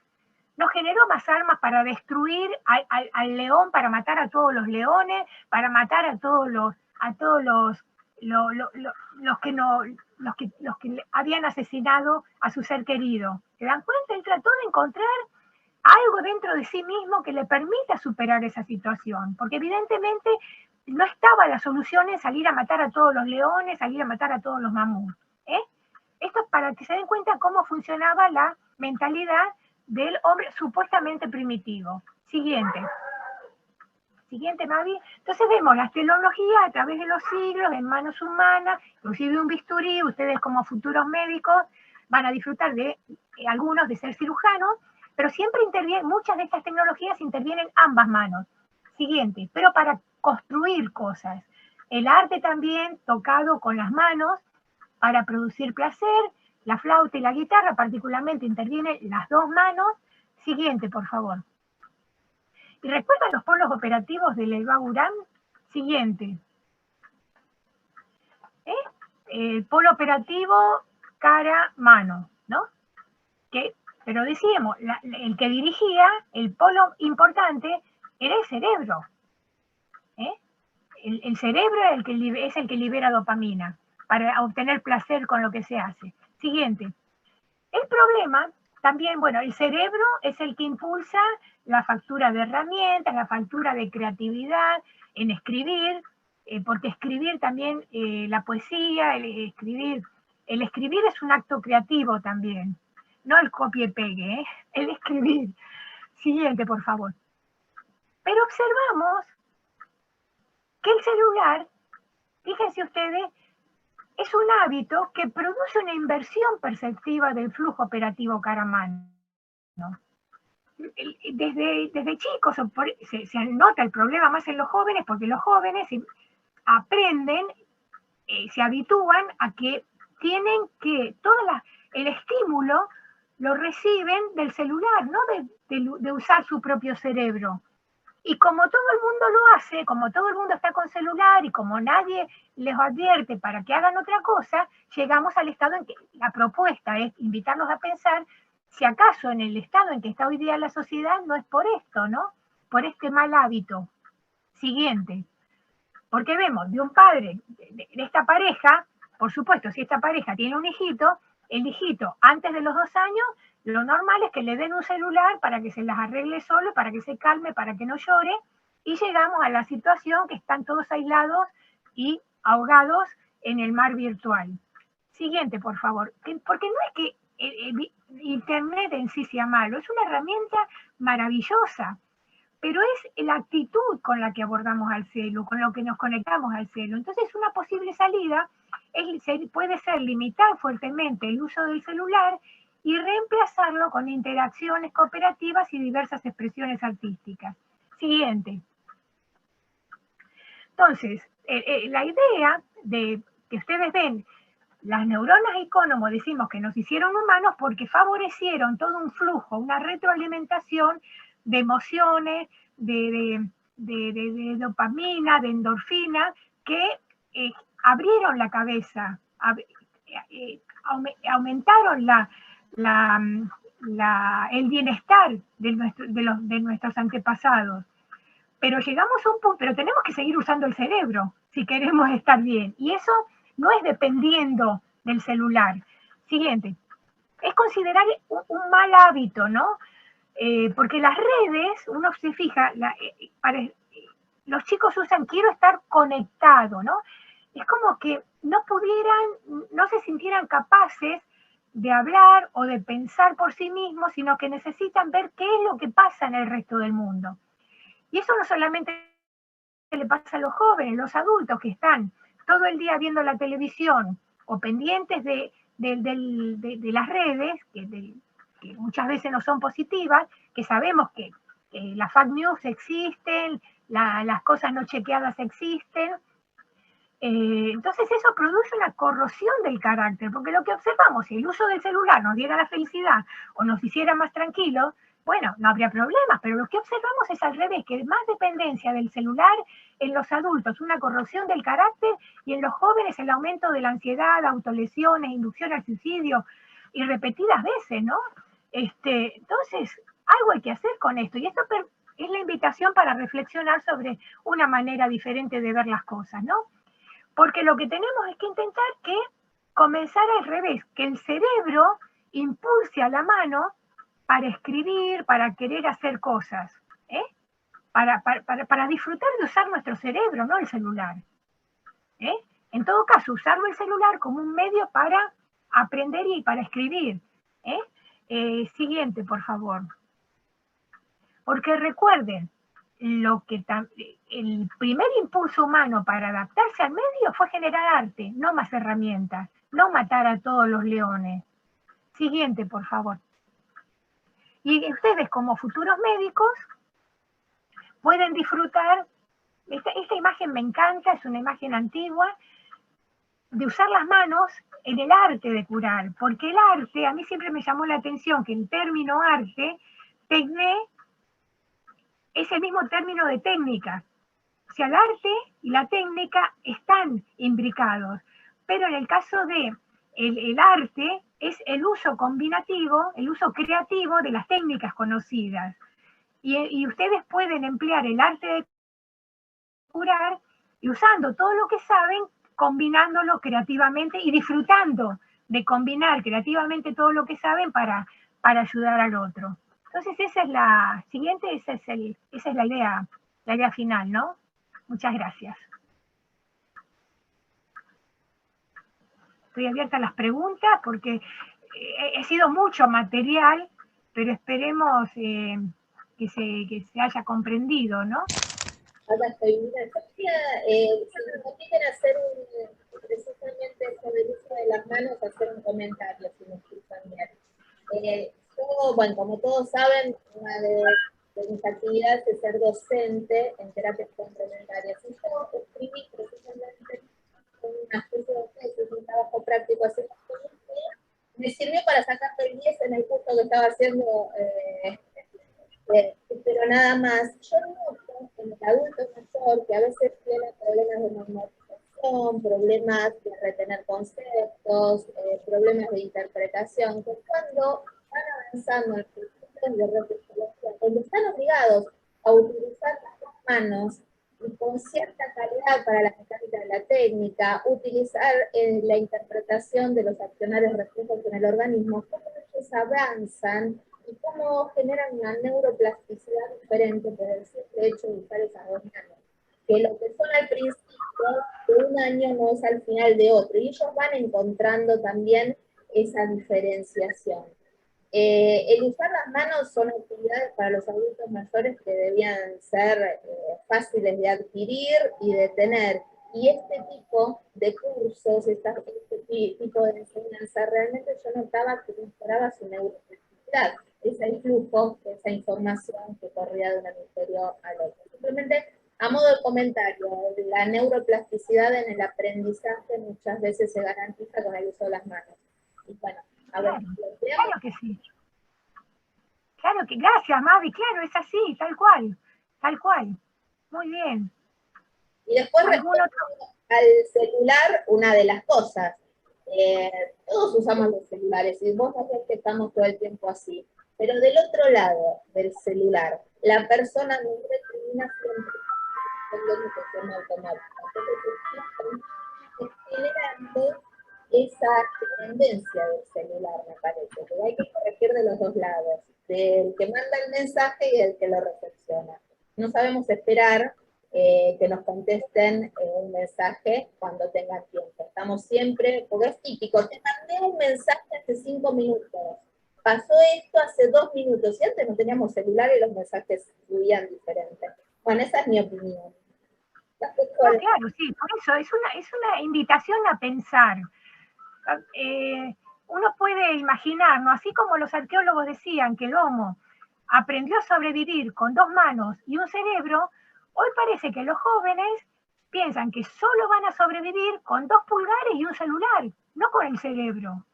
No generó más armas para destruir al león, para matar a todos los leones, para matar a todos los que habían asesinado a su ser querido. ¿Se dan cuenta? Él trató de encontrar algo dentro de sí mismo que le permita superar esa situación, porque evidentemente no estaba la solución en salir a matar a todos los leones, salir a matar a todos los mamuts. Esto es para que se den cuenta cómo funcionaba la mentalidad del hombre supuestamente primitivo. Siguiente. Siguiente, Mavi. Entonces vemos la tecnología a través de los siglos, en manos humanas, inclusive un bisturí, ustedes como futuros médicos van a disfrutar de algunos de ser cirujanos, pero siempre muchas de estas tecnologías intervienen ambas manos. Siguiente, pero para construir cosas. El arte también tocado con las manos para producir placer, la flauta y la guitarra particularmente intervienen las dos manos. Siguiente, por favor. ¿Y recuerdan los polos operativos del Elba-Urán? Siguiente. El polo operativo cara-mano, ¿no? Pero decíamos, el que dirigía, el polo importante, era el cerebro. El cerebro es el que libera dopamina para obtener placer con lo que se hace. Siguiente. El problema también, bueno, el cerebro es el que impulsa la factura de herramientas, la factura de creatividad en escribir, porque escribir también, la poesía, el escribir es un acto creativo también, no el copie y pegue, el escribir. Siguiente, por favor. Pero observamos que el celular, fíjense ustedes, es un hábito que produce una inversión perceptiva del flujo operativo cara-mano. Desde chicos se nota el problema más en los jóvenes, porque los jóvenes aprenden, se habitúan a que tienen que, el estímulo lo reciben del celular, no de usar su propio cerebro. Y como todo el mundo lo hace, como todo el mundo está con celular y como nadie les advierte para que hagan otra cosa, llegamos al estado en que la propuesta es invitarlos a pensar si acaso en el estado en que está hoy día la sociedad no es por esto, ¿no? Por este mal hábito. Siguiente. Porque vemos de un padre, de esta pareja, por supuesto, si esta pareja tiene un hijito, el hijito antes de los 2 años Lo normal es que le den un celular para que se las arregle solo, para que se calme, para que no llore, y llegamos a la situación que están todos aislados y ahogados en el mar virtual. Siguiente, por favor. Porque no es que Internet en sí sea malo, es una herramienta maravillosa, pero es la actitud con la que abordamos al celu, con lo que nos conectamos al celu. Entonces, una posible salida puede ser limitar fuertemente el uso del celular y reemplazarlo con interacciones cooperativas y diversas expresiones artísticas. Siguiente. Entonces, la idea de que ustedes ven, las neuronas icono, como decimos, que nos hicieron humanos porque favorecieron todo un flujo, una retroalimentación de emociones, de dopamina, de endorfina, que abrieron la cabeza, aumentaron el bienestar de nuestros antepasados. Pero llegamos a un punto, pero tenemos que seguir usando el cerebro si queremos estar bien. Y eso no es dependiendo del celular. Siguiente. Es considerar un mal hábito, ¿no? Porque las redes, uno se fija, los chicos usan quiero estar conectado, ¿no? Es como que no se sintieran capaces de hablar o de pensar por sí mismos, sino que necesitan ver qué es lo que pasa en el resto del mundo. Y eso no solamente le pasa a los jóvenes, los adultos que están todo el día viendo la televisión o pendientes de las redes, que muchas veces no son positivas, que sabemos que las fake news existen, las cosas no chequeadas existen. Entonces eso produce una corrosión del carácter, porque lo que observamos, si el uso del celular nos diera la felicidad o nos hiciera más tranquilos, bueno, no habría problemas, pero lo que observamos es al revés, que más dependencia del celular en los adultos, una corrosión del carácter, y en los jóvenes el aumento de la ansiedad, autolesiones, inducción al suicidio, y repetidas veces, ¿no? Entonces, algo hay que hacer con esto, y esto es la invitación para reflexionar sobre una manera diferente de ver las cosas, ¿no? Porque lo que tenemos es que intentar comenzar al revés, que el cerebro impulse a la mano para escribir, para querer hacer cosas, ¿eh? Para disfrutar de usar nuestro cerebro, no el celular. En todo caso, usarlo el celular como un medio para aprender y para escribir. Siguiente, por favor. Porque recuerden, el primer impulso humano para adaptarse al medio fue generar arte, no más herramientas, no matar a todos los leones. Siguiente, por favor. Y ustedes como futuros médicos pueden disfrutar, esta imagen me encanta, es una imagen antigua, de usar las manos en el arte de curar, porque el arte, a mí siempre me llamó la atención que el término arte, tecné, es el mismo término de técnica. O sea, el arte y la técnica están imbricados, pero en el caso de el arte es el uso combinativo, el uso creativo de las técnicas conocidas. Y ustedes pueden emplear el arte de curar y usando todo lo que saben, combinándolo creativamente y disfrutando de combinar creativamente todo lo que saben para ayudar al otro. Entonces esa es la siguiente, esa es la idea final, ¿no? Muchas gracias. Estoy abierta a las preguntas porque he sido mucho material, pero esperemos que se haya comprendido, ¿no? Ahora estoy mirando. Si nos quieren hacer precisamente sobre el uso de las manos, hacer un comentario, si me escuchan bien. Yo, bueno, como todos saben, una de mis actividades es ser docente en terapias complementarias. Y yo escribí precisamente una especie de tesis, un trabajo práctico hace poco, me sirvió para sacarme el 10 en el curso que estaba haciendo, pero nada más. Yo noto en el adulto mayor que a veces tiene problemas de memorización, problemas de retener conceptos, problemas de interpretación, que cuando van avanzando en procesos de reflexología, donde están obligados a utilizar las dos manos y con cierta calidad para la mecánica de la técnica, utilizar la interpretación de los accionarios reflejos en el organismo, ¿cómo neurales avanzan y cómo generan una neuroplasticidad diferente por el simple hecho de usar esas dos manos. Que lo que son al principio de un año no es al final de otro. Y ellos van encontrando también esa diferenciación. El usar las manos son actividades para los adultos mayores que debían ser fáciles de adquirir y de tener. Y este tipo de cursos, este tipo de enseñanza, realmente yo notaba que mejoraba su neuroplasticidad, ese flujo, esa información que corría de un hemisferio al otro. Simplemente, a modo de comentario, la neuroplasticidad en el aprendizaje muchas veces se garantiza con el uso de las manos. Y bueno, a ver, claro que sí. Claro que, gracias, Mavi, claro, es así, tal cual, tal cual. Muy bien. Y después respecto al celular, una de las cosas, todos usamos los celulares y vos sabés que estamos todo el tiempo así, pero del otro lado del celular, la persona no termina siempre respondiendo de forma automática. Entonces, generando esa dependencia del celular, me parece, que hay que corregir de los dos lados, del que manda el mensaje y del que lo recepciona. No sabemos esperar que nos contesten un mensaje cuando tengan tiempo. Estamos siempre, porque es típico, te mandé un mensaje hace 5 minutos, pasó esto hace 2 minutos, y antes no teníamos celular y los mensajes fluían diferentes. Bueno, esa es mi opinión. No, claro, sí, por eso es una invitación a pensar. Uno puede imaginar, ¿no? Así como los arqueólogos decían que el Homo aprendió a sobrevivir con 2 manos y un cerebro, hoy parece que los jóvenes piensan que solo van a sobrevivir con 2 pulgares y un celular, no con el cerebro.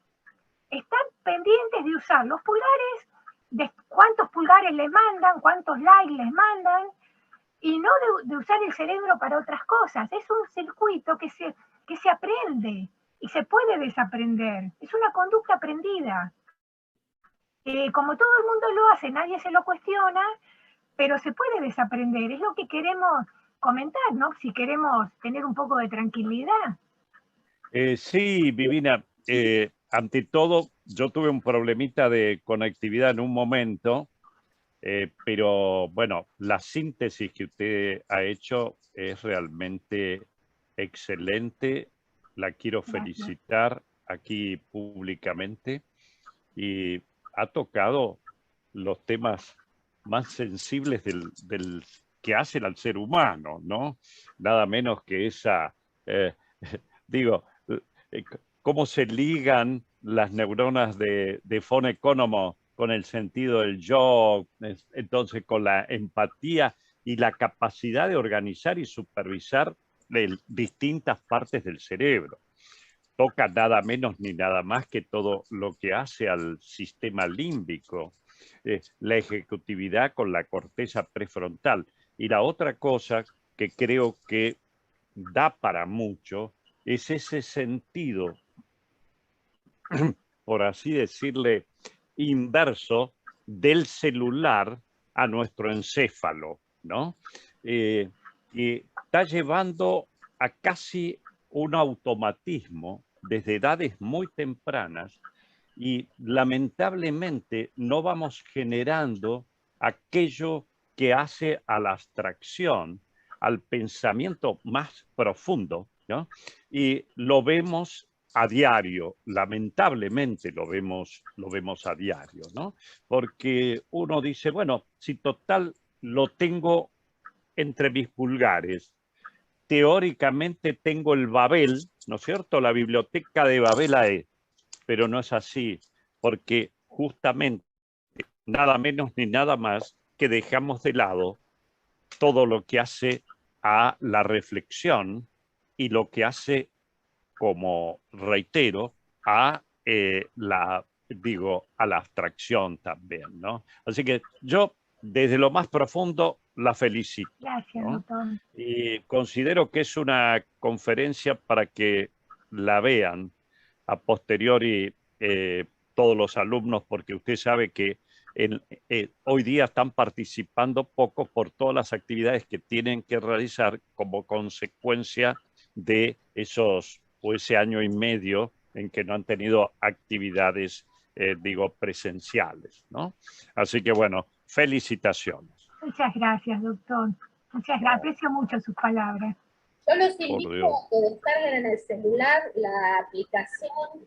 Están pendientes de usar los pulgares, de cuántos pulgares les mandan, cuántos likes les mandan, y no de usar el cerebro para otras cosas. Es un circuito que se aprende y se puede desaprender. Es una conducta aprendida. Como todo el mundo lo hace, nadie se lo cuestiona, pero se puede desaprender. Es lo que queremos comentar, ¿no? Si queremos tener un poco de tranquilidad. Sí, Vivina, ante todo, yo tuve un problemita de conectividad en un momento, pero bueno, la síntesis que usted ha hecho es realmente excelente. La quiero felicitar aquí públicamente y ha tocado los temas más sensibles del que hacen al ser humano, ¿no? Nada menos que esa, digo, cómo se ligan las neuronas de von Economo con el sentido del yo, entonces con la empatía y la capacidad de organizar y supervisar distintas partes del cerebro. Toca nada menos ni nada más que todo lo que hace al sistema límbico, la ejecutividad con la corteza prefrontal. Y la otra cosa que creo que da para mucho es ese sentido, por así decirle, inverso del celular a nuestro encéfalo, ¿no? Que está llevando a casi un automatismo desde edades muy tempranas y lamentablemente no vamos generando aquello que hace a la abstracción, al pensamiento más profundo, ¿no? Y lo vemos a diario, lamentablemente lo vemos a diario, ¿no? Porque uno dice, bueno, si total lo tengo entre mis pulgares, teóricamente tengo el Babel, ¿no es cierto? La biblioteca de Babel ahí, pero no es así, porque justamente nada menos ni nada más que dejamos de lado todo lo que hace a la reflexión y lo que hace, como reitero, a a la abstracción también, ¿no? Así que yo, desde lo más profundo, la felicito. Gracias, ¿no? doctor. Y considero que es una conferencia para que la vean a posteriori todos los alumnos, porque usted sabe que hoy día están participando poco por todas las actividades que tienen que realizar como consecuencia de ese año y medio en que no han tenido actividades digo, presenciales, ¿no? Así que bueno, felicitaciones. Muchas gracias, doctor. Muchas gracias. Aprecio mucho sus palabras. Yo los invito a que descarguen en el celular la aplicación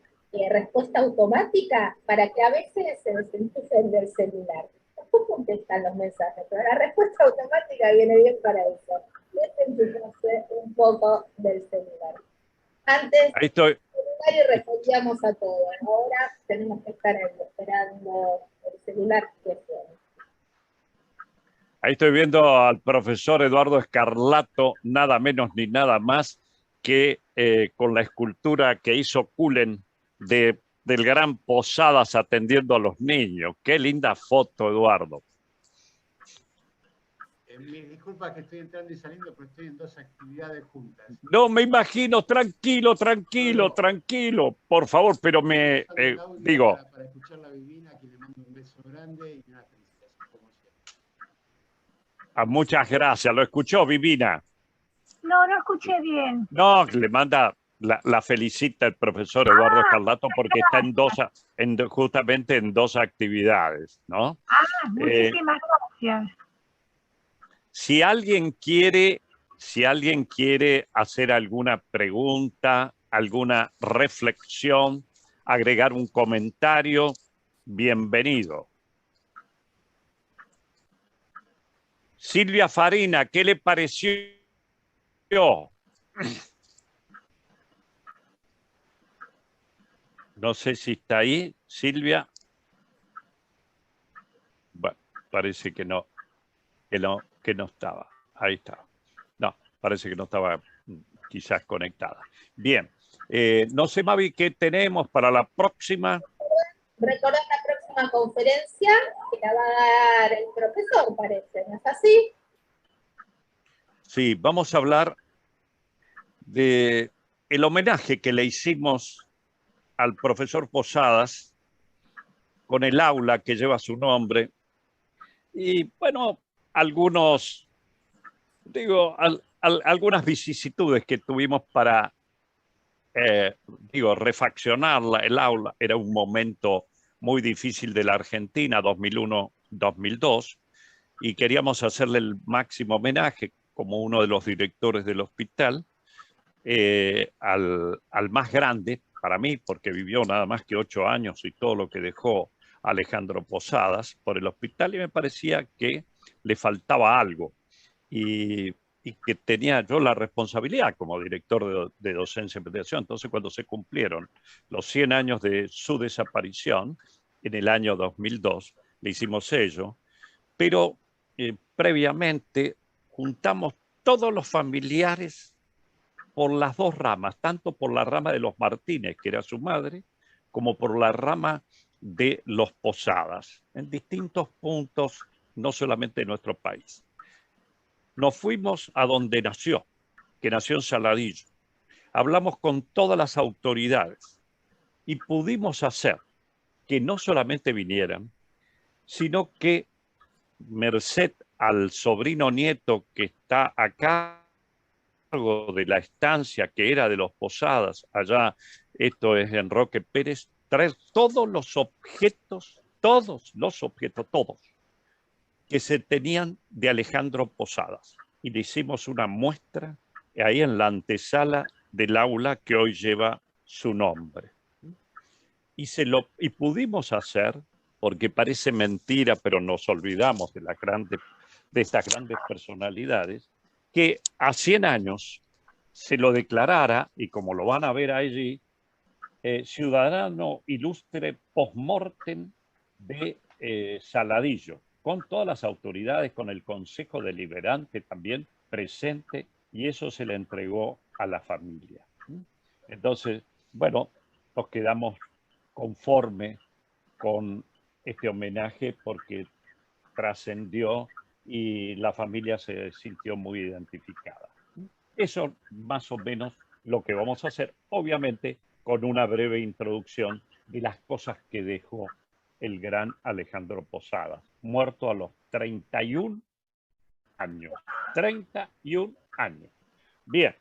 Respuesta Automática para que a veces se desenchufen del celular. Después contestan los mensajes, pero la respuesta automática viene bien para eso. Desenchufarse un poco del celular. Antes ahí estoy. y respondíamos a todo. Ahora tenemos que estar esperando el celular que suene. Ahí estoy viendo al profesor Eduardo Escarlato, nada menos ni nada más que con la escultura que hizo Cullen del gran Posadas atendiendo a los niños. Qué linda foto, Eduardo. Disculpa que estoy entrando y saliendo, pero estoy en 2 actividades juntas. No, me imagino, tranquilo, por favor, pero me digo... Para escuchar a Vivina, a quien le mando un beso grande y una felicitación, como siempre. Muchas gracias, ¿lo escuchó, Vivina? No, no escuché bien. No, le manda, la felicita el profesor Eduardo Escarlato porque está justamente en 2 actividades, ¿no? Muchísimas gracias. Si alguien quiere hacer alguna pregunta, alguna reflexión, agregar un comentario, bienvenido. Silvia Farina, ¿qué le pareció? No sé si está ahí, Silvia. Bueno, parece que no estaba. Ahí está. No, parece que no estaba quizás conectada. Bien. No sé, Mavi, ¿qué tenemos para la próxima? Recordar la próxima conferencia que la va a dar el profesor, parece, ¿no es así? Sí, vamos a hablar de el homenaje que le hicimos al profesor Posadas con el aula que lleva su nombre. Y bueno, algunas vicisitudes que tuvimos para, refaccionar el aula. Era un momento muy difícil de la Argentina, 2001-2002, y queríamos hacerle el máximo homenaje como uno de los directores del hospital, al más grande para mí, porque vivió nada más que 8 años y todo lo que dejó Alejandro Posadas por el hospital, y me parecía que le faltaba algo y que tenía yo la responsabilidad como director de docencia e investigación. Entonces, cuando se cumplieron los 100 años de su desaparición, en el año 2002, le hicimos ello, pero previamente juntamos todos los familiares por las 2 ramas, tanto por la rama de los Martínez, que era su madre, como por la rama de los Posadas, en distintos puntos, no solamente de nuestro país. Nos fuimos a donde nació, que nació en Saladillo. Hablamos con todas las autoridades y pudimos hacer que no solamente vinieran, sino que, merced al sobrino nieto que está acá, de la estancia que era de los Posadas, allá, esto es en Roque Pérez, traer todos los objetos que se tenían de Alejandro Posadas. Y le hicimos una muestra ahí en la antesala del aula que hoy lleva su nombre. Y pudimos hacer, porque parece mentira, pero nos olvidamos de estas grandes personalidades, que a 100 años se lo declarara, y como lo van a ver allí, ciudadano ilustre post-mortem de Saladillo, con todas las autoridades, con el Consejo Deliberante también presente, y eso se le entregó a la familia. Entonces, bueno, nos quedamos conformes con este homenaje porque trascendió y la familia se sintió muy identificada. Eso más o menos lo que vamos a hacer, obviamente con una breve introducción de las cosas que dejó el gran Alejandro Posadas, muerto a los 31 años. 31 años. Bien.